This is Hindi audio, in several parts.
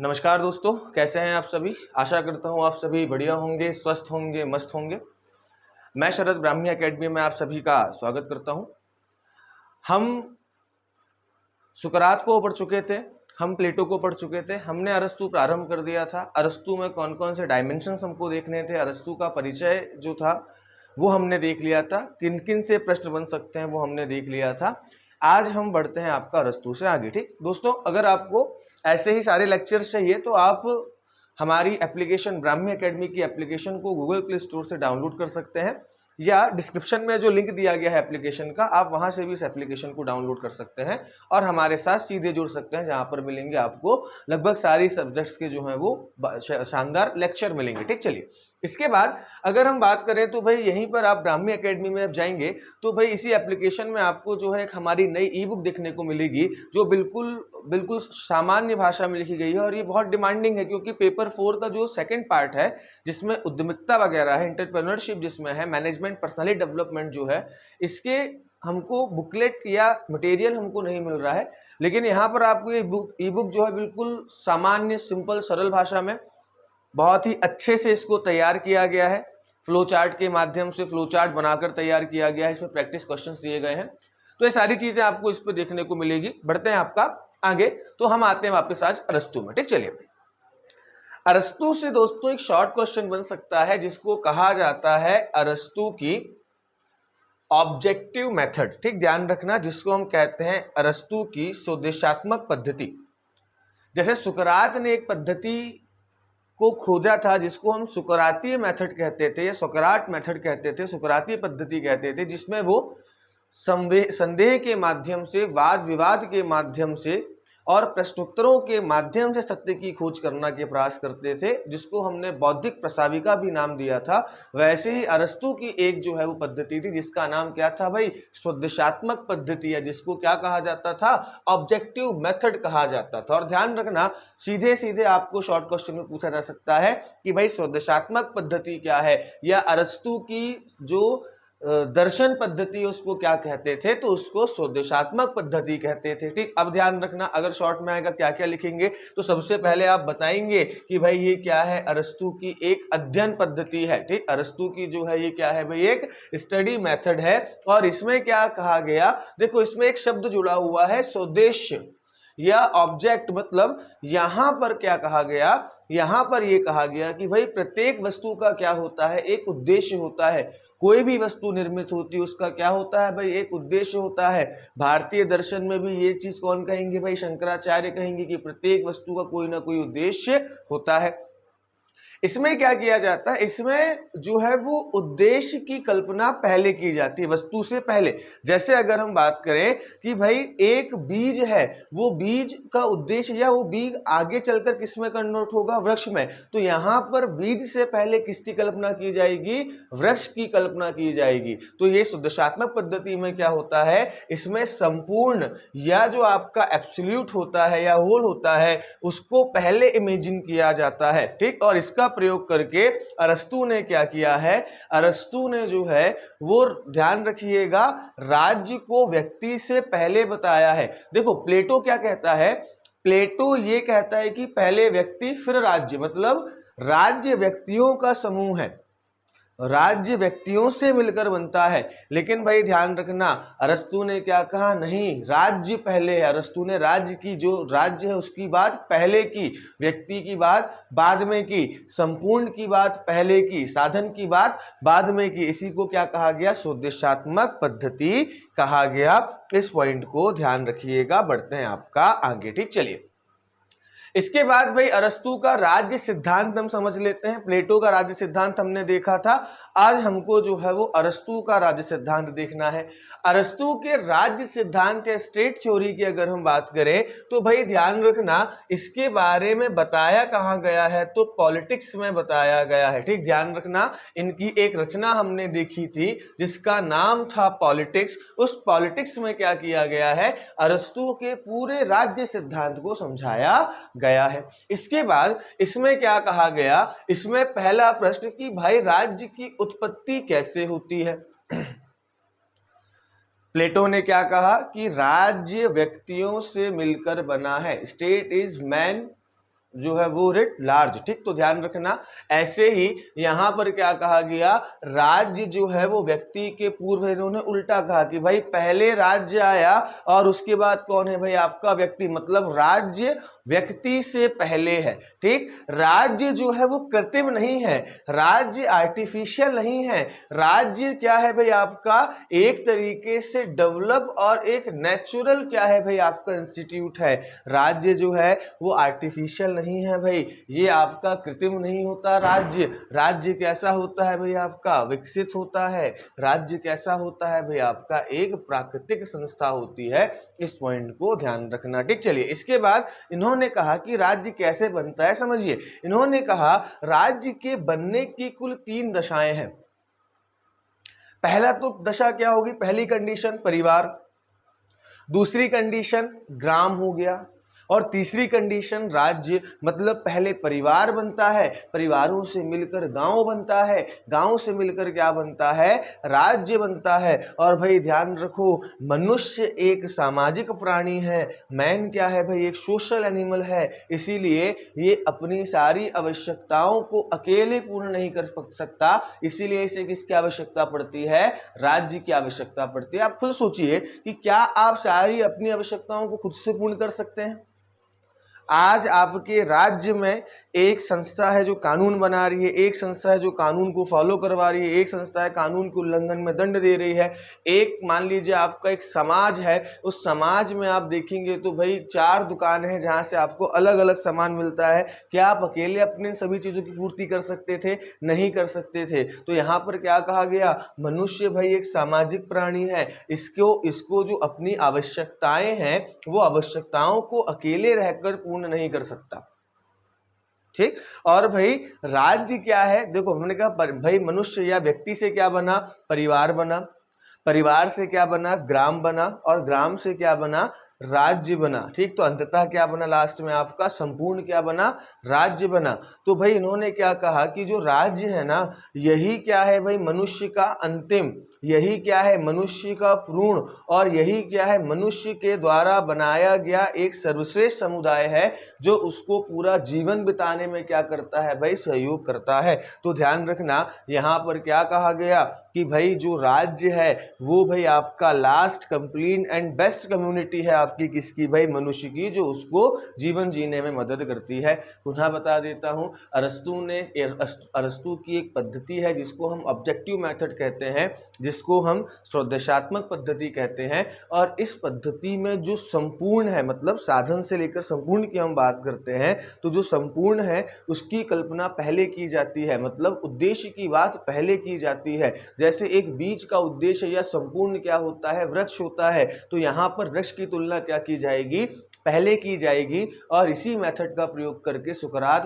नमस्कार दोस्तों, कैसे हैं आप सभी। आशा करता हूं आप सभी बढ़िया होंगे, स्वस्थ होंगे, मस्त होंगे। मैं शरद ब्राह्मी एकेडमी में आप सभी का स्वागत करता हूं। हम सुकरात को पढ़ चुके थे, हम प्लेटो को पढ़ चुके थे, हमने अरस्तु प्रारंभ कर दिया था। अरस्तु में कौन कौन से डायमेंशंस हमको देखने थे, अरस्तु का परिचय जो था वो हमने देख लिया था, किन किन से प्रश्न बन सकते हैं वो हमने देख लिया था। आज हम बढ़ते हैं आपका अरस्तु से आगे। ठीक दोस्तों, अगर आपको ऐसे ही सारे लेक्चर्स चाहिए तो आप हमारी एप्लीकेशन ब्राह्मी एकेडमी की एप्लीकेशन को गूगल प्ले स्टोर से डाउनलोड कर सकते हैं, या डिस्क्रिप्शन में जो लिंक दिया गया है एप्लीकेशन का, आप वहां से भी इस एप्लीकेशन को डाउनलोड कर सकते हैं और हमारे साथ सीधे जुड़ सकते हैं, जहां पर मिलेंगे आपको लगभग सारी सब्जेक्ट्स के जो हैं वो शानदार लेक्चर मिलेंगे। ठीक, चलिए इसके बाद अगर हम बात करें तो भाई यहीं पर आप ब्राह्मी एकेडमी में अब जाएंगे तो भाई इसी एप्लीकेशन में आपको जो है एक हमारी नई ई बुक देखने को मिलेगी, जो बिल्कुल बिल्कुल सामान्य भाषा में लिखी गई है। और ये बहुत डिमांडिंग है क्योंकि पेपर 4 का जो सेकंड पार्ट है, जिसमें उद्यमिता वगैरह है, एंटरप्रेन्योरशिप जिसमें है, मैनेजमेंट, पर्सनैलिटी डेवलपमेंट जो है, इसके हमको बुकलेट या मटेरियल हमको नहीं मिल रहा है। लेकिन यहाँ पर आपको ये ई बुक जो है बिल्कुल सामान्य, सिंपल, सरल भाषा में बहुत ही अच्छे से इसको तैयार किया गया है। फ्लो चार्ट के माध्यम से फ्लो चार्ट बनाकर तैयार किया गया है, इसमें प्रैक्टिस क्वेश्चंस दिए गए हैं। तो ये सारी चीजें आपको इस पे देखने को मिलेगी। बढ़ते हैं आपका आगे, तो हम आते हैं वापस आज अरस्तु में। ठीक, चलिए अरस्तु से दोस्तों एक शॉर्ट क्वेश्चन बन सकता है जिसको कहा जाता है अरस्तु की ऑब्जेक्टिव मेथड। ठीक, ध्यान रखना, जिसको हम कहते हैं अरस्तु की स्वदेशात्मक पद्धति। जैसे सुकरात ने एक पद्धति को खोजा था जिसको हम सुकरातीय मेथड कहते थे या सुकराट मेथड कहते थे, सुकरातीय पद्धति कहते थे, जिसमें वो संदेह के माध्यम से, वाद विवाद के माध्यम से और प्रश्नोत्तरों के माध्यम से सत्य की खोज करना के प्रयास करते थे, जिसको हमने बौद्धिक प्रस्ताविका भी नाम दिया था। वैसे ही अरस्तु की एक जो है वो पद्धति थी जिसका नाम क्या था भाई, स्वदेशात्मक पद्धति है, जिसको क्या कहा जाता था, ऑब्जेक्टिव मेथड कहा जाता था। और ध्यान रखना, सीधे सीधे आपको शॉर्ट क्वेश्चन में पूछा जा सकता है कि भाई स्वदेशात्मक पद्धति क्या है, या अरस्तु की जो दर्शन पद्धति उसको क्या कहते थे, तो उसको स्वदेशात्मक पद्धति कहते थे। ठीक, अब ध्यान रखना, अगर शॉर्ट में आएगा क्या क्या लिखेंगे, तो सबसे पहले आप बताएंगे कि भाई ये क्या है, अरस्तु की एक अध्ययन पद्धति है। ठीक, अरस्तु की जो है ये क्या है भाई, एक स्टडी मेथड है। और इसमें क्या कहा गया, देखो इसमें एक शब्द जुड़ा हुआ है, स्वदेश्य या ऑब्जेक्ट। मतलब यहां पर क्या कहा गया, यहां पर यह कहा गया कि भाई प्रत्येक वस्तु का क्या होता है, एक उद्देश्य होता है। कोई भी वस्तु निर्मित होती है उसका क्या होता है भाई, एक उद्देश्य होता है। भारतीय दर्शन में भी ये चीज कौन कहेंगे भाई, शंकराचार्य कहेंगे कि प्रत्येक वस्तु का कोई ना कोई उद्देश्य होता है। इसमें क्या किया जाता है, इसमें जो है वो उद्देश्य की कल्पना पहले की जाती है, वस्तु से पहले। जैसे अगर हम बात करें कि भाई एक बीज है, वो बीज का उद्देश्य, या वो बीज आगे चलकर किस में कन्वर्ट होगा, वृक्ष में, तो यहां पर बीज से पहले किसकी कल्पना की जाएगी, वृक्ष की कल्पना की जाएगी। तो ये स्वदेशात्मक पद्धति में क्या होता है, इसमें संपूर्ण या जो आपका एब्सोल्यूट होता है या होल होता है, उसको पहले इमेजिन किया जाता है। ठीक, और इसका प्रयोग करके अरस्तु ने क्या किया है, अरस्तु ने जो है वो, ध्यान रखिएगा, राज्य को व्यक्ति से पहले बताया है। देखो प्लेटो क्या कहता है, प्लेटो ये कहता है कि पहले व्यक्ति फिर राज्य, मतलब राज्य व्यक्तियों का समूह है, राज्य व्यक्तियों से मिलकर बनता है। लेकिन भाई ध्यान रखना, अरस्तु ने क्या कहा, नहीं, राज्य पहले है। अरस्तु ने राज्य की, जो राज्य है उसकी बात पहले की, व्यक्ति की बात बाद में की, संपूर्ण की बात पहले की, साधन की बात बाद में की। इसी को क्या कहा गया, स्वदेशात्मक पद्धति कहा गया। इस पॉइंट को ध्यान रखिएगा। बढ़ते हैं आपका आगे। ठीक, चलिए इसके बाद भाई अरस्तु का राज्य सिद्धांत हम समझ लेते हैं। प्लेटो का राज्य सिद्धांत हमने देखा था, आज हमको जो है वो अरस्तु का राज्य सिद्धांत देखना है। अरस्तु के राज्य सिद्धांत या स्टेट थ्योरी की अगर हम बात करें तो भाई ध्यान रखना, इसके बारे में बताया कहाँ गया है, तो पॉलिटिक्स में बताया गया है। ठीक, ध्यान रखना, इनकी एक रचना हमने देखी थी जिसका नाम था पॉलिटिक्स। उस पॉलिटिक्स में क्या किया गया है, अरस्तु के पूरे राज्य सिद्धांत को समझाया गया है। इसके बाद इसमें क्या कहा गया, इसमें पहला प्रश्न कि भाई राज्य की उत्पत्ति कैसे होती है। प्लेटो ने क्या कहा कि राज्य व्यक्तियों से मिलकर बना है, स्टेट इज मैन जो है वो रिट लार्ज। ठीक, तो ध्यान रखना। ऐसे ही यहां पर क्या कहा गया, राज्य जो है वो व्यक्ति के पूर्व है, इन्होंने उल्टा कहा कि भाई पहले राज्य आया और उसके बाद कौन है भाई आपका व्यक्ति, मतलब राज्य व्यक्ति से पहले है। ठीक, राज्य जो है वो कृत्रिम नहीं है, राज्य आर्टिफिशियल नहीं है, राज्य क्या है भाई आपका एक तरीके से डेवलप और एक नेचुरल क्या है भाई आपका इंस्टीट्यूट है। राज्य जो है वो आर्टिफिशियल नहीं है भाई, ये आपका कृत्रिम नहीं होता। राज्य कैसा होता है भाई आपका, विकसित होता है। राज्य कैसा होता है भाई आपका, एक प्राकृतिक संस्था होती है। इस पॉइंट को ध्यान रखना। ठीक, चलिए इसके बाद इन्होंने कहा कि राज्य कैसे बनता है, समझिए। इन्होंने कहा राज्य के बनने की कुल 3 दशाएं हैं। पहला तो दशा क्या होगी, पहली कंडीशन परिवार, दूसरी कंडीशन ग्राम हो गया, और तीसरी कंडीशन राज्य। मतलब पहले परिवार बनता है, परिवारों से मिलकर गांव बनता है, गांव से मिलकर क्या बनता है, राज्य बनता है। और भाई ध्यान रखो, मनुष्य एक सामाजिक प्राणी है, मैन क्या है भाई, एक सोशल एनिमल है। इसीलिए ये अपनी सारी आवश्यकताओं को अकेले पूर्ण नहीं कर सकता, इसीलिए इसे किसकी आवश्यकता पड़ती है, राज्य की आवश्यकता पड़ती है। आप खुद सोचिए कि क्या आप सारी अपनी आवश्यकताओं को खुद से पूर्ण कर सकते हैं। आज आपके राज्य में एक संस्था है जो कानून बना रही है, एक संस्था है जो कानून को फॉलो करवा रही है, एक संस्था है कानून के उल्लंघन में दंड दे रही है, एक मान लीजिए आपका एक समाज है, उस समाज में आप देखेंगे तो भाई 4 दुकान है जहां से आपको अलग अलग सामान मिलता है। क्या आप अकेले अपने सभी चीजों की पूर्ति कर सकते थे, नहीं कर सकते थे। तो यहाँ पर क्या कहा गया, मनुष्य भाई एक सामाजिक प्राणी है, इसको जो अपनी आवश्यकताएं हैं वो आवश्यकताओं को अकेले रहकर पूर्ण नहीं कर सकता। ठीक, और भाई राज्य क्या है, देखो हमने कहा भाई मनुष्य या व्यक्ति से क्या बना, परिवार बना, परिवार से क्या बना, ग्राम बना, और ग्राम से क्या बना, राज्य बना। ठीक, तो अंततः क्या बना, लास्ट में आपका संपूर्ण क्या बना, राज्य बना। तो भाई इन्होंने क्या कहा कि जो राज्य है ना, यही क्या है भाई मनुष्य का अंतिम, यही क्या है मनुष्य का पूर्ण, और यही क्या है मनुष्य के द्वारा बनाया गया एक सर्वश्रेष्ठ समुदाय है, जो उसको पूरा जीवन बिताने में क्या करता है भाई, सहयोग करता है। तो ध्यान रखना, यहाँ पर क्या कहा गया कि भाई जो राज्य है वो भाई आपका last complete and best community है आपकी, किसकी भाई, मनुष्य की, जो उसको जीवन जीने में मदद करती है। पुनः बता देता हूं, अरस्तु की एक पद्धति है जिसको हम ऑब्जेक्टिव मेथड कहते हैं, जिसको हम स्वदेशात्मक पद्धति कहते हैं। और इस पद्धति में जो संपूर्ण है, मतलब साधन से लेकर संपूर्ण की हम बात करते हैं, तो जो संपूर्ण है उसकी कल्पना पहले की जाती है, मतलब उद्देश्य की बात पहले की जाती है। जैसे एक बीज का उद्देश्य या संपूर्ण क्या होता है, वृक्ष होता है, तो यहाँ पर वृक्ष की तुलना क्या की जाएगी, पहले की जाएगी। और इसी मेथड का प्रयोग करके सुकरात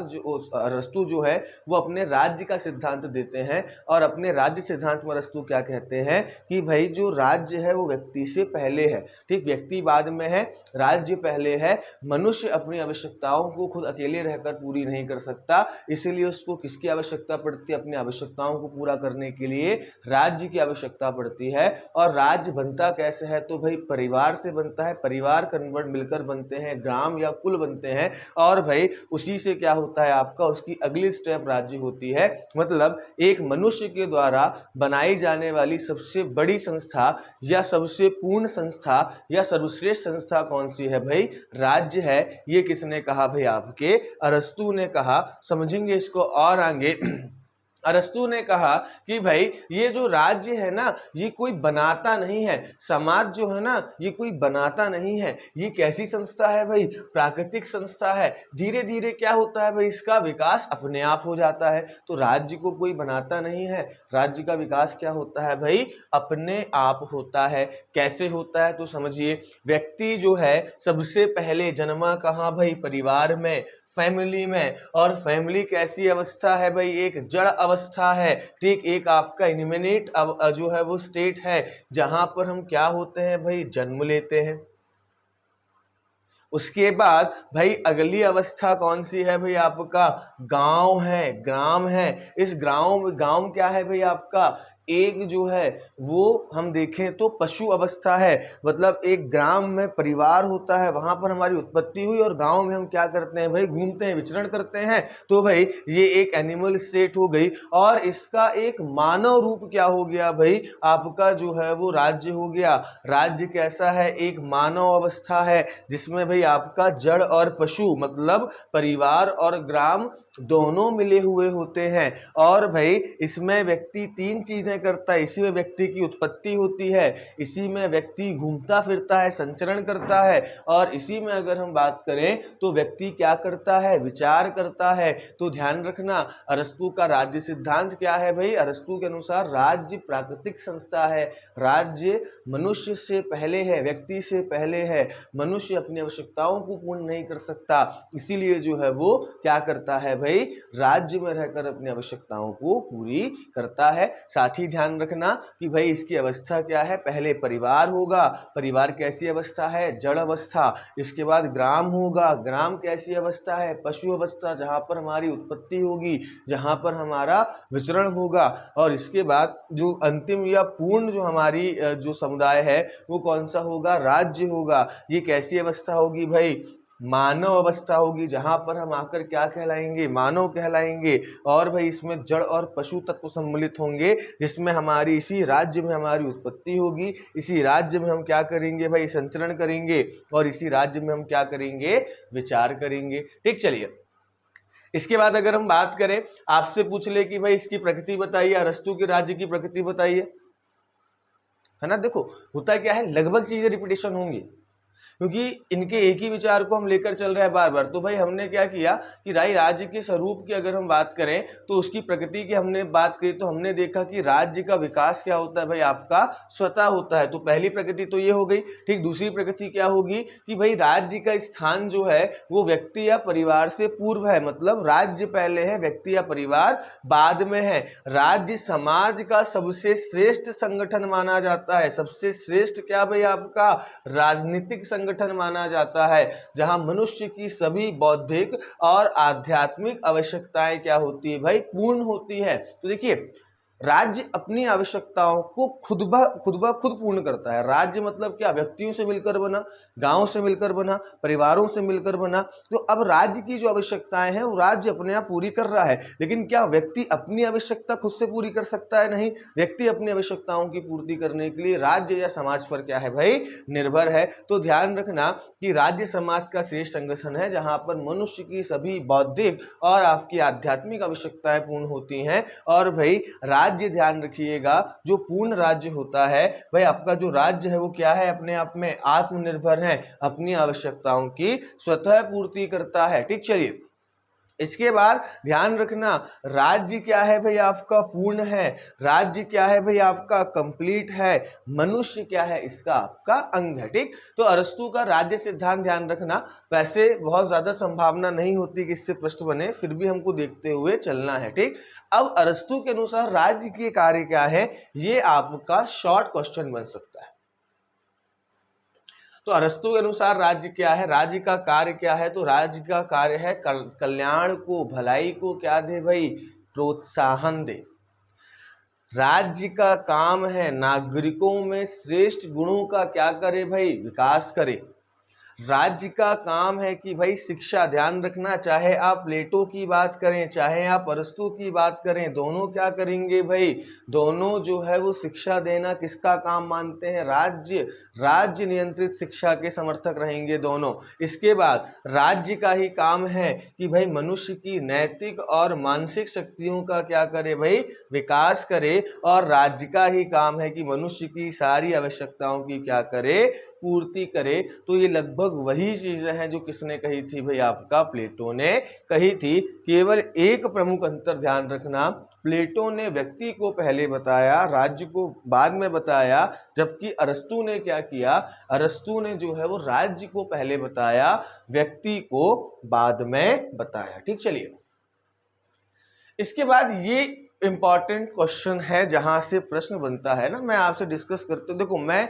अरस्तु जो है वो अपने राज्य का सिद्धांत देते हैं। और अपने राज्य सिद्धांत में अरस्तु क्या कहते हैं कि भाई जो राज्य है वो व्यक्ति से पहले है। ठीक, व्यक्ति बाद में है, राज्य पहले है। मनुष्य अपनी आवश्यकताओं को खुद अकेले रहकर पूरी नहीं कर सकता, इसीलिए उसको किसकी आवश्यकता पड़ती है, अपनी आवश्यकताओं को पूरा करने के लिए राज्य की आवश्यकता पड़ती है। और राज्य बनता कैसे है, तो भाई परिवार से बनता है, परिवार कन्वर्ट मिलकर बनते हैं, ग्राम या कुल बनते हैं, और भाई उसी से क्या होता है आपका, उसकी अगली स्टेप राज्य होती है। मतलब एक मनुष्य के द्वारा बनाई जाने वाली सबसे बड़ी संस्था या सबसे पूर्ण संस्था या सर्वश्रेष्ठ संस्था कौन सी है भाई, राज्य है। ये किसने कहा भाई, आपके अरस्तु ने कहा। समझेंगे इसको और आगे। अरस्तु ने कहा कि भाई ये जो राज्य है ना, ये कोई बनाता नहीं है, समाज जो है ना ये कोई बनाता नहीं है, ये कैसी संस्था है भाई, प्राकृतिक संस्था है। धीरे धीरे क्या होता है भाई, इसका विकास अपने आप हो जाता है। तो राज्य को कोई बनाता नहीं है, राज्य का विकास क्या होता है भाई, अपने आप होता है। कैसे होता है, तो समझिए, व्यक्ति जो है सबसे पहले जन्मा कहाँ भाई, परिवार में, फैमिली में। और फैमिली कैसी अवस्था है भाई, एक जड़ अवस्था है। ठीक, एक आपका इनमिनेट जो है वो स्टेट है, जहां पर हम क्या होते हैं भाई, जन्म लेते हैं। उसके बाद भाई अगली अवस्था कौन सी है भाई, आपका गांव है, ग्राम है। इस गांव क्या है भाई आपका, एक जो है वो हम देखें तो पशु अवस्था है, मतलब एक ग्राम में परिवार होता है, वहां पर हमारी उत्पत्ति हुई और गांव में हम क्या करते हैं भाई, घूमते हैं, विचरण करते हैं, तो भाई ये एक एनिमल स्टेट हो गई। और इसका एक मानव रूप क्या हो गया भाई, आपका जो है वो राज्य हो गया। राज्य कैसा है, एक मानव अवस्था है जिसमें भाई आपका जड़ और पशु मतलब परिवार और ग्राम दोनों मिले हुए होते हैं। और भाई इसमें व्यक्ति तीन चीजें करता है, इसी में व्यक्ति की उत्पत्ति होती है, इसी में व्यक्ति घूमता फिरता है, संचरण करता है, और इसी में अगर हम बात करें तो व्यक्ति क्या करता है, विचार करता है। तो ध्यान रखना, अरस्तू का राज्य सिद्धांत क्या है भाई, अरस्तू के अनुसार राज्य प्राकृतिक संस्था है, राज्य मनुष्य से पहले है, व्यक्ति से पहले है। मनुष्य अपनी आवश्यकताओं को पूर्ण नहीं कर सकता, इसीलिए जो है वो क्या करता है भाई, राज्य में रहकर अपनी आवश्यकताओं को पूरी करता है। साथ ही ध्यान रखना कि भाई इसकी अवस्था क्या है, पहले परिवार होगा, परिवार कैसी अवस्था है, जड़ अवस्था। इसके बाद ग्राम होगा, ग्राम कैसी अवस्था है, पशु अवस्था, जहां पर हमारी उत्पत्ति होगी, जहां पर हमारा विचरण होगा। और इसके बाद जो अंतिम या पूर्ण जो हमारी जो समुदाय है वो कौन सा होगा, राज्य होगा। ये कैसी अवस्था होगी भाई, मानव अवस्था होगी, जहां पर हम आकर क्या कहलाएंगे, मानव कहलाएंगे। और भाई इसमें जड़ और पशु तत्व सम्मिलित होंगे, जिसमें हमारी इसी राज्य में हमारी उत्पत्ति होगी, इसी राज्य में हम क्या करेंगे भाई, संचरण करेंगे, और इसी राज्य में हम क्या करेंगे, विचार करेंगे। ठीक, चलिए इसके बाद अगर हम बात करें, आपसे पूछ ले कि भाई इसकी प्रकृति बताइए, अरस्तू के राज्य की प्रकृति बताइए, है ना। देखो होता क्या है, लगभग चीजें रिपीटेशन होंगी क्योंकि इनके एक ही विचार को हम लेकर चल रहे हैं बार बार। तो भाई हमने क्या किया कि राज्य के स्वरूप की अगर हम बात करें तो उसकी प्रकृति की हमने बात करी, तो हमने देखा कि राज्य का विकास क्या होता है भाई, आपका स्वतः होता है। तो पहली प्रकृति तो ये हो गई। ठीक, दूसरी प्रकृति क्या होगी कि भाई राज्य का स्थान जो है वो व्यक्ति या परिवार से पूर्व है, मतलब राज्य पहले है, व्यक्ति या परिवार बाद में है। राज्य समाज का सबसे श्रेष्ठ संगठन माना जाता है, सबसे श्रेष्ठ क्या भाई, आपका राजनीतिक संगठन माना जाता है, जहां मनुष्य की सभी बौद्धिक और आध्यात्मिक आवश्यकताएं क्या होती है भाई, पूर्ण होती है। तो देखिए राज्य अपनी आवश्यकताओं को खुद ब खुद पूर्ण करता है। राज्य मतलब क्या, व्यक्तियों से मिलकर बना, गांव से मिलकर बना, परिवारों से मिलकर बना। तो अब राज्य की जो आवश्यकताएं हैं वो राज्य अपने आप पूरी कर रहा है, लेकिन क्या व्यक्ति अपनी आवश्यकता खुद से पूरी कर सकता है, नहीं। व्यक्ति अपनी आवश्यकताओं की पूर्ति करने के लिए राज्य या समाज पर क्या है भाई, निर्भर है। तो ध्यान रखना कि राज्य समाज का श्रेष्ठ संगठन है, जहां पर मनुष्य की सभी बौद्धिक और आपकी आध्यात्मिक आवश्यकताएं पूर्ण होती हैं। और भाई राज्य ध्यान रखिएगा, जो पूर्ण राज्य होता है भाई, आपका जो राज्य है वो क्या है, अपने आप में आत्मनिर्भर है, अपनी आवश्यकताओं की स्वतः पूर्ति करता है। ठीक, चलिए इसके बाद ध्यान रखना, राज्य क्या है भाई, आपका पूर्ण है, राज्य क्या है भाई, आपका कंप्लीट है, मनुष्य क्या है, इसका आपका अंग है। ठीक, तो अरस्तू का राज्य सिद्धांत ध्यान रखना, वैसे बहुत ज्यादा संभावना नहीं होती कि इससे प्रश्न बने, फिर भी हमको देखते हुए चलना है। ठीक, अब अरस्तू के अनुसार राज्य के कार्य क्या है, ये आपका शॉर्ट क्वेश्चन बन सकता है। तो अरस्तू के अनुसार राज्य क्या है, राज्य का कार्य क्या है, तो राज्य का कार्य है कल्याण को, भलाई को क्या दे भाई, प्रोत्साहन दे। राज्य का काम है नागरिकों में श्रेष्ठ गुणों का क्या करे भाई, विकास करे। राज्य का काम है कि भाई शिक्षा, ध्यान रखना, चाहे आप प्लेटो की बात करें चाहे आप अरस्तू की बात करें, दोनों क्या करेंगे भाई, दोनों जो है वो शिक्षा देना किसका काम मानते हैं, राज्य नियंत्रित शिक्षा के समर्थक रहेंगे दोनों। इसके बाद राज्य का ही काम है कि भाई मनुष्य की नैतिक और मानसिक शक्तियों का क्या करे भाई, विकास करे। और राज्य का ही काम है कि मनुष्य की सारी आवश्यकताओं की क्या करे, पूर्ति करे। तो ये लगभग वही चीजें हैं जो किसने कही थी भाई, आपका प्लेटो ने कही थी। केवल एक प्रमुख अंतर ध्यान रखना, प्लेटो ने व्यक्ति को पहले बताया, राज्य को बाद में बताया, जबकि अरस्तू ने क्या किया, अरस्तू ने जो है वो राज्य को पहले बताया, व्यक्ति को बाद में बताया। ठीक, चलिए इसके बाद ये इंपॉर्टेंट क्वेश्चन है जहां से प्रश्न बनता है ना, मैं आपसे डिस्कस करते हूं। देखो मैं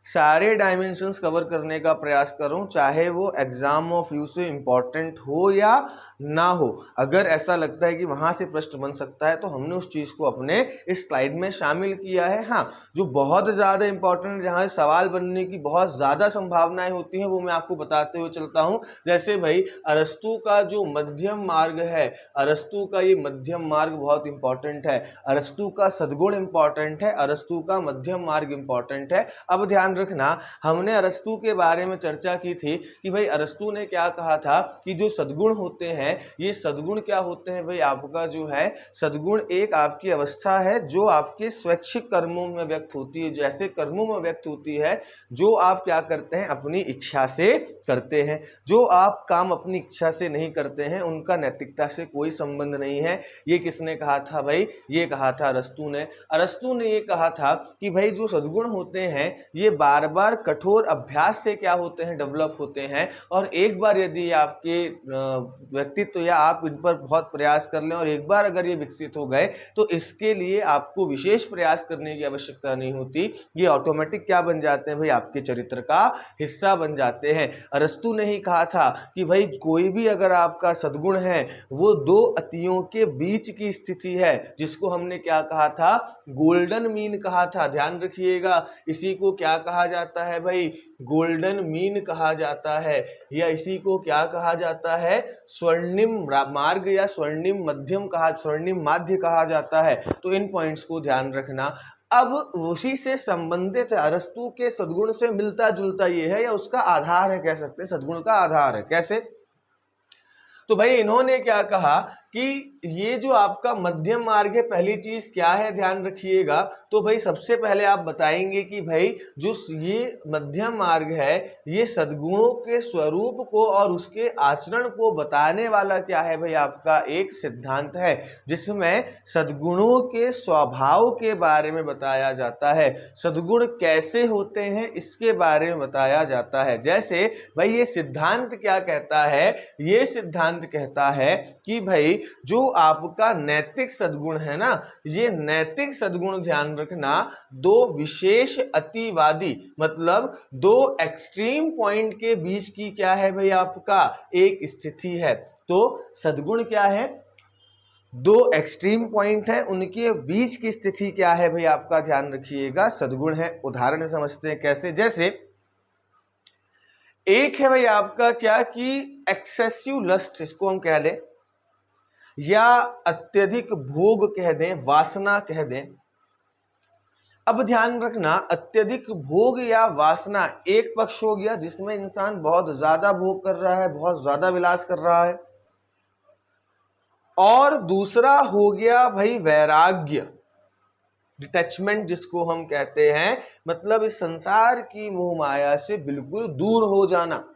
सारे डायमेंशंस कवर करने का प्रयास करूं, चाहे वो एग्जाम ऑफ यू से इंपॉर्टेंट हो या ना हो। अगर ऐसा लगता है कि वहां से प्रश्न बन सकता है तो हमने उस चीज को अपने इस स्लाइड में शामिल किया है। हाँ, जो बहुत ज्यादा इंपॉर्टेंट, जहां सवाल बनने की बहुत ज्यादा संभावनाएं होती हैं, वो मैं आपको बताते हुए चलता हूं। जैसे भाई अरस्तू का जो मध्यम मार्ग है, अरस्तू का ये मध्यम मार्ग बहुत इंपॉर्टेंट है, अरस्तू का सद्गुण इंपॉर्टेंट है, अरस्तू का मध्यम मार्ग इंपॉर्टेंट है। अब ध्यान रखना, हमने अरस्तू के बारे में चर्चा की थी कि भाई अरस्तू ने क्या कहा था कि जो सद्गुण होते हैं, ये सद्गुण क्या होते हैं भाई, आपका जो है सद्गुण एक आपकी अवस्था है जो आपके स्वैच्छिक कर्मों में व्यक्त होती है, जैसे कर्मों में व्यक्त होती है जो आप क्या करते हैं, अपनी इच्छा से करते हैं। जो आप काम अपनी इच्छा से नहीं करते हैं उनका नैतिकता से कोई संबंध नहीं है। ये किसने कहा था भाई, ये कहा था अरस्तू ने। अरस्तू ने ये कहा था कि भाई जो सद्गुण होते हैं ये बार बार कठोर अभ्यास से क्या होते हैं, डेवलप होते हैं। और एक बार यदि आपके व्यक्तित्व या आप इन पर बहुत प्रयास कर लें और एक बार अगर ये विकसित हो गए तो इसके लिए आपको विशेष प्रयास करने की आवश्यकता नहीं होती, ये ऑटोमेटिक क्या बन जाते हैं भाई, आपके चरित्र का हिस्सा बन जाते हैं। अरस्तू ने ही कहा था कि भाई कोई भी अगर आपका सद्गुण है वो दो अतियों के बीच की स्थिति है, जिसको हमने क्या कहा था, गोल्डन मीन कहा था। ध्यान रखिएगा, इसी को क्या कहा जाता है भाई, गोल्डन मीन कहा जाता है, या इसी को क्या कहा जाता है, स्वर्णिम मार्ग या स्वर्णिम मध्यम कहा, स्वर्णिम माध्य कहा जाता है। तो इन पॉइंट्स को ध्यान रखना। अब उसी से संबंधित है, अरस्तू के सद्गुण से मिलता जुलता ये है, या उसका आधार है कह सकते हैं, सद्गुण का आधार है। कैसे? तो भाई इन्होंने क्या कहा कि ये जो आपका मध्यम मार्ग है, पहली चीज क्या है ध्यान रखिएगा। तो भाई सबसे पहले आप बताएंगे कि भाई जो ये मध्यम मार्ग है ये सद्गुणों के स्वरूप को और उसके आचरण को बताने वाला क्या है भाई, आपका एक सिद्धांत है जिसमें सद्गुणों के स्वभाव के बारे में बताया जाता है, सद्गुण कैसे होते हैं इसके बारे में बताया जाता है। जैसे भाई ये सिद्धांत क्या कहता है, ये सिद्धांत कहता है कि भाई जो आपका नैतिक सद्गुण है ना, ये नैतिक सद्गुण ध्यान रखना दो विशेष अतिवादी, मतलब दो एक्सट्रीम पॉइंट के बीच की क्या है भाई, आपका एक स्थिति है। तो सद्गुण क्या है, दो एक्सट्रीम पॉइंट है, उनके बीच की स्थिति क्या है भाई, आपका ध्यान रखिएगा, सद्गुण है। उदाहरण समझते हैं कैसे। जैसे एक है भाई आपका क्या कि एक्सेसिव लस्ट, इसको हम कह दें, या अत्यधिक भोग कह दें, वासना कह दें। अब ध्यान रखना, अत्यधिक भोग या वासना एक पक्ष हो गया जिसमें इंसान बहुत ज्यादा भोग कर रहा है, बहुत ज्यादा विलास कर रहा है, और दूसरा हो गया भाई वैराग्य, डिटैचमेंट जिसको हम कहते हैं, मतलब इस संसार की मोह माया से बिल्कुल दूर हो जाना।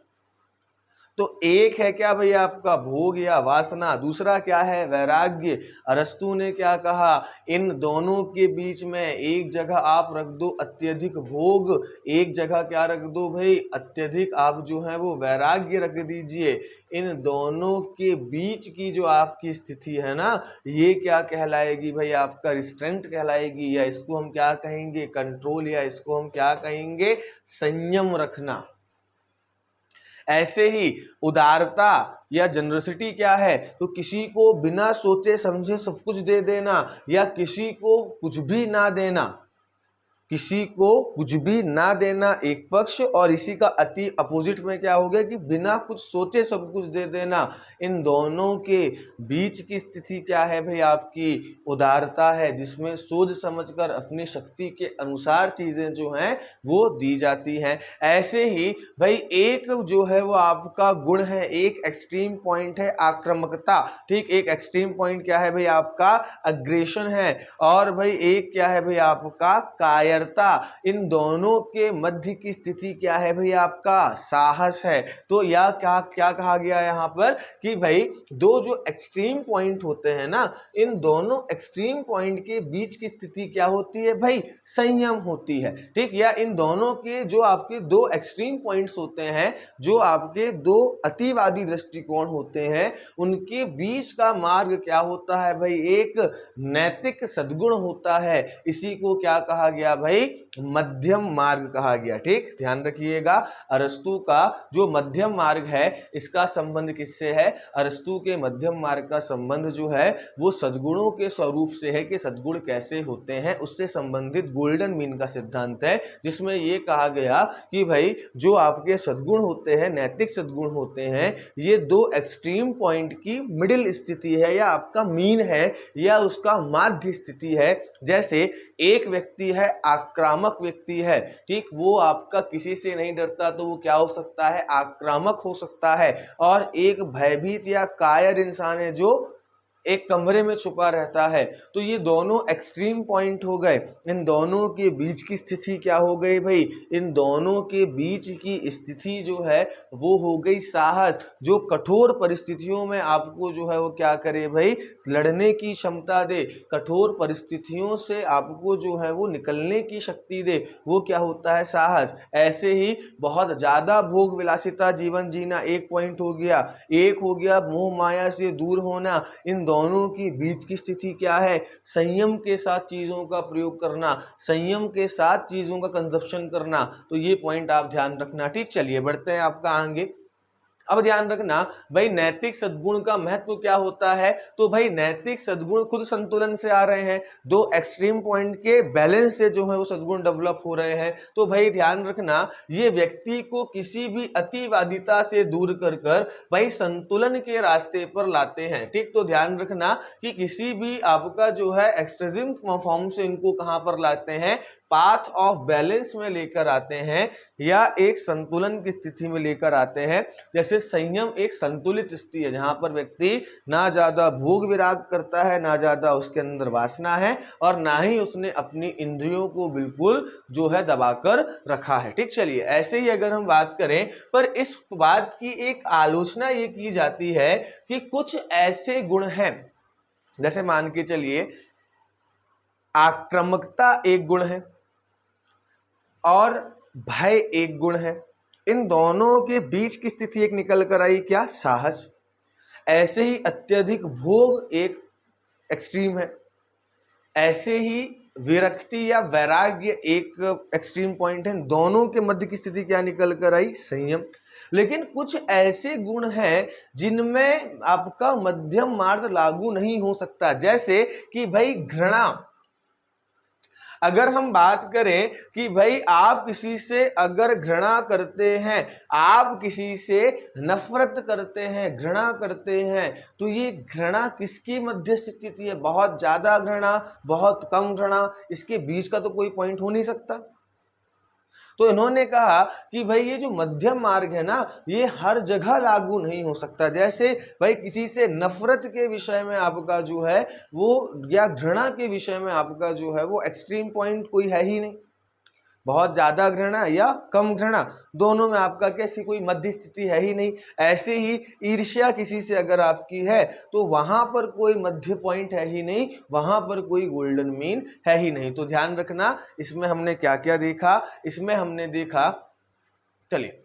तो एक है क्या भाई आपका भोग या वासना, दूसरा क्या है वैराग्य। अरस्तू ने क्या कहा, इन दोनों के बीच में एक जगह आप रख दो अत्यधिक भोग, एक जगह क्या रख दो भाई, अत्यधिक आप जो है वो वैराग्य रख दीजिए। इन दोनों के बीच की जो आपकी स्थिति है ना, ये क्या कहलाएगी भाई, आपका रिस्ट्रेंट कहलाएगी, या इसको हम क्या कहेंगे, कंट्रोल, या इसको हम क्या कहेंगे, संयम रखना। ऐसे ही उदारता या जनरसिटी क्या है, तो किसी को बिना सोचे समझे सब कुछ दे देना, या किसी को कुछ भी ना देना, किसी को कुछ भी ना देना एक पक्ष, और इसी का अति अपोजिट में क्या हो गया कि बिना कुछ सोचे सब कुछ दे देना। इन दोनों के बीच की स्थिति क्या है भाई, आपकी उदारता है, जिसमें सोच समझकर अपनी शक्ति के अनुसार चीजें जो हैं वो दी जाती हैं। ऐसे ही भाई एक जो है वो आपका गुण है, एक एक्सट्रीम पॉइंट है आक्रामकता, ठीक, एक एक्सट्रीम पॉइंट क्या है भाई आपका अग्रेशन है, और भाई एक क्या है भाई आपका कायर। इन दोनों के मध्य की स्थिति क्या है भाई, आपका साहस है। तो या क्या क्या कहा गया यहाँ पर कि भाई दो जो एक्सट्रीम पॉइंट होते हैं ना, इन दोनों एक्सट्रीम पॉइंट के बीच की स्थिति क्या होती है भाई, संयम होती है, ठीक। या इन दोनों के जो आपके दो एक्सट्रीम पॉइंट्स होते हैं, जो आपके दो अतिवादी दृष्टिकोण होते हैं, उनके बीच का मार्ग क्या होता है भाई, एक नैतिक सद्गुण होता है। इसी को क्या कहा गया भाई? मध्यम मार्ग कहा गया। ठीक, ध्यान रखिएगा, अरस्तु का जो मध्यम मार्ग है इसका संबंध किससे है? अरस्तु के मध्यम मार्ग का संबंध जो है वो सद्गुणों के स्वरूप से है कि सद्गुण कैसे होते हैं, उससे संबंधित गोल्डन मीन का सिद्धांत है, जिसमें ये कहा गया कि भाई जो आपके सद्गुण होते हैं, नैतिक सद्गुण होते हैं, ये दो एक्सट्रीम पॉइंट की मिडिल स्थिति है, या आपका मीन है, या उसका माध्य स्थिति है। जैसे एक व्यक्ति है, आक्रामक व्यक्ति है, ठीक, वो आपका किसी से नहीं डरता तो वो क्या हो सकता है? आक्रामक हो सकता है। और एक भयभीत या कायर इंसान है जो एक कमरे में छुपा रहता है। तो ये दोनों एक्सट्रीम पॉइंट हो गए। इन दोनों के बीच की स्थिति क्या हो गई भाई? इन दोनों के बीच की स्थिति जो है वो हो गई साहस, जो कठोर परिस्थितियों में आपको जो है वो क्या करे भाई? लड़ने की क्षमता दे, कठोर परिस्थितियों से आपको जो है वो निकलने की शक्ति दे, वो क्या होता है? साहस। ऐसे ही बहुत ज्यादा भोग विलासिता जीवन जीना एक पॉइंट हो गया। एक हो गया मोह माया से दूर होना। इन दोनों की बीच की स्थिति क्या है? संयम के साथ चीजों का प्रयोग करना, संयम के साथ चीजों का कंजप्शन करना। तो ये पॉइंट आप ध्यान रखना। ठीक, चलिए बढ़ते हैं आपका आगे। अब ध्यान रखना भाई, नैतिक सद्गुण का महत्व क्या होता है? तो भाई नैतिक सद्गुण खुद संतुलन से आ रहे हैं, दो एक्सट्रीम पॉइंट के बैलेंस से जो है वो सद्गुण डेवलप हो रहे हैं। तो भाई ध्यान रखना, ये व्यक्ति को किसी भी अतिवादिता से दूर कर कर भाई संतुलन के रास्ते पर लाते हैं। ठीक, तो ध्यान रखना कि किसी भी आपका जो है एक्सट्रीम फॉर्म से इनको कहां पर लाते हैं? पाथ ऑफ बैलेंस में लेकर आते हैं, या एक संतुलन की स्थिति में लेकर आते हैं। जैसे संयम एक संतुलित स्थिति है जहां पर व्यक्ति ना ज्यादा भोग विराग करता है, ना ज्यादा उसके अंदर वासना है, और ना ही उसने अपनी इंद्रियों को बिल्कुल जो है दबाकर रखा है। ठीक, चलिए ऐसे ही अगर हम बात करें, पर इस बात की एक आलोचना ये की जाती है कि कुछ ऐसे गुण हैं, जैसे मान के चलिए आक्रामकता एक गुण है और भय एक गुण है। इन दोनों के बीच की स्थिति एक निकल कर आई, क्या? साहस। ऐसे ही अत्यधिक भोग एक एक्सट्रीम है, ऐसे ही विरक्ति या वैराग्य एक एक्सट्रीम पॉइंट है। दोनों के मध्य की स्थिति क्या निकल कर आई? संयम। लेकिन कुछ ऐसे गुण हैं जिनमें आपका मध्यम मार्ग लागू नहीं हो सकता, जैसे कि भाई घृणा। अगर हम बात करें कि भाई आप किसी से अगर घृणा करते हैं, आप किसी से नफरत करते हैं, घृणा करते हैं, तो ये घृणा किसकी मध्यस्थ स्थिति है? बहुत ज्यादा घृणा, बहुत कम घृणा, इसके बीच का तो कोई पॉइंट हो नहीं सकता। तो इन्होंने कहा कि भाई ये जो मध्यम मार्ग है ना, ये हर जगह लागू नहीं हो सकता। जैसे भाई किसी से नफरत के विषय में आपका जो है वो, या घृणा के विषय में आपका जो है वो एक्सट्रीम पॉइंट कोई है ही नहीं। बहुत ज्यादा घृणा या कम घृणा, दोनों में आपका कैसी कोई मध्य स्थिति है ही नहीं। ऐसे ही ईर्ष्या किसी से अगर आपकी है तो वहां पर कोई मध्य पॉइंट है ही नहीं, वहां पर कोई गोल्डन मीन है ही नहीं। तो ध्यान रखना, इसमें हमने क्या क्या देखा? इसमें हमने देखा, चलिए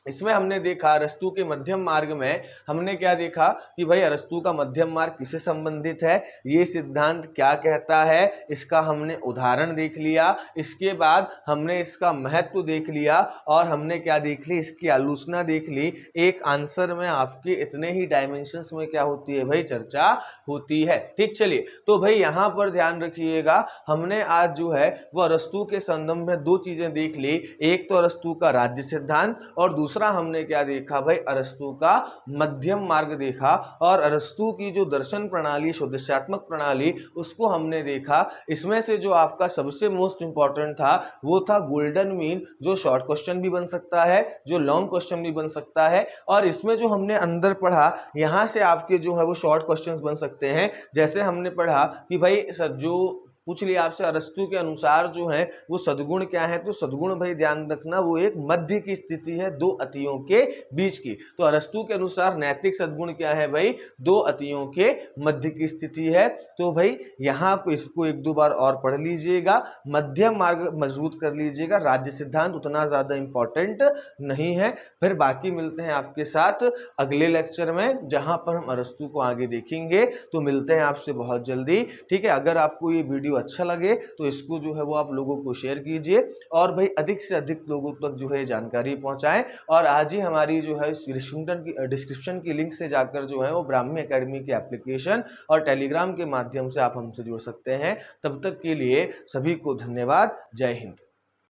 इसमें हमने देखा अरस्तु के मध्यम मार्ग में हमने क्या देखा कि भाई अरस्तु का मध्यम मार्ग किससे संबंधित है, ये सिद्धांत क्या कहता है, इसका हमने उदाहरण देख लिया। इसके बाद हमने इसका महत्व देख लिया, और हमने क्या देख ली? इसकी आलोचना देख ली। एक आंसर में आपके इतने ही डायमेंशंस में क्या होती है भाई? चर्चा होती है। ठीक, चलिए तो भाई यहाँ पर ध्यान रखिएगा, हमने आज जो है वो अरस्तु के संदर्भ में दो चीजें देख ली। एक तो अरस्तु का राज्य सिद्धांत, और दूसरा हमने क्या देखा भाई? अरस्तु का मध्यम मार्ग देखा। और अरस्तु की जो दर्शन प्रणाली, शुद्धात्मक प्रणाली, उसको हमने देखा। इसमें से जो आपका सबसे मोस्ट इंपॉर्टेंट था वो था गोल्डन मीन, जो शॉर्ट क्वेश्चन भी बन सकता है, जो लॉन्ग क्वेश्चन भी बन सकता है। और इसमें जो हमने अंदर पढ़ा, यहां से आपके जो है वो शॉर्ट क्वेश्चंस बन सकते हैं। जैसे हमने पढ़ा कि भाई जो पूछ लिया आपसे अरस्तु के अनुसार जो है वो सद्गुण क्या है, तो सद्गुण भाई ध्यान रखना वो एक मध्य की स्थिति है दो अतियों के बीच की। तो अरस्तु के अनुसार नैतिक सद्गुण क्या है भाई? दो अतियों के मध्य की स्थिति है। तो भाई यहाँ को इसको एक दो बार और पढ़ लीजिएगा, मध्यम मार्ग मजबूत कर लीजिएगा। राज्य सिद्धांत उतना ज्यादा इंपॉर्टेंट नहीं है। फिर बाकी मिलते हैं आपके साथ अगले लेक्चर में, जहां पर हम अरस्तु को आगे देखेंगे। तो मिलते हैं आपसे बहुत जल्दी। ठीक है, अगर आपको ये वीडियो अच्छा लगे तो इसको जो है वो आप लोगों को शेयर कीजिए और भाई अधिक से अधिक लोगों तक जो है जानकारी पहुंचाएं। और आज ही हमारी जो है डिस्क्रिप्शन की लिंक से जाकर जो है वो ब्राह्मी एकेडमी की एप्लीकेशन और टेलीग्राम के माध्यम से आप हमसे जुड़ सकते हैं। तब तक के लिए सभी को धन्यवाद। जय हिंद।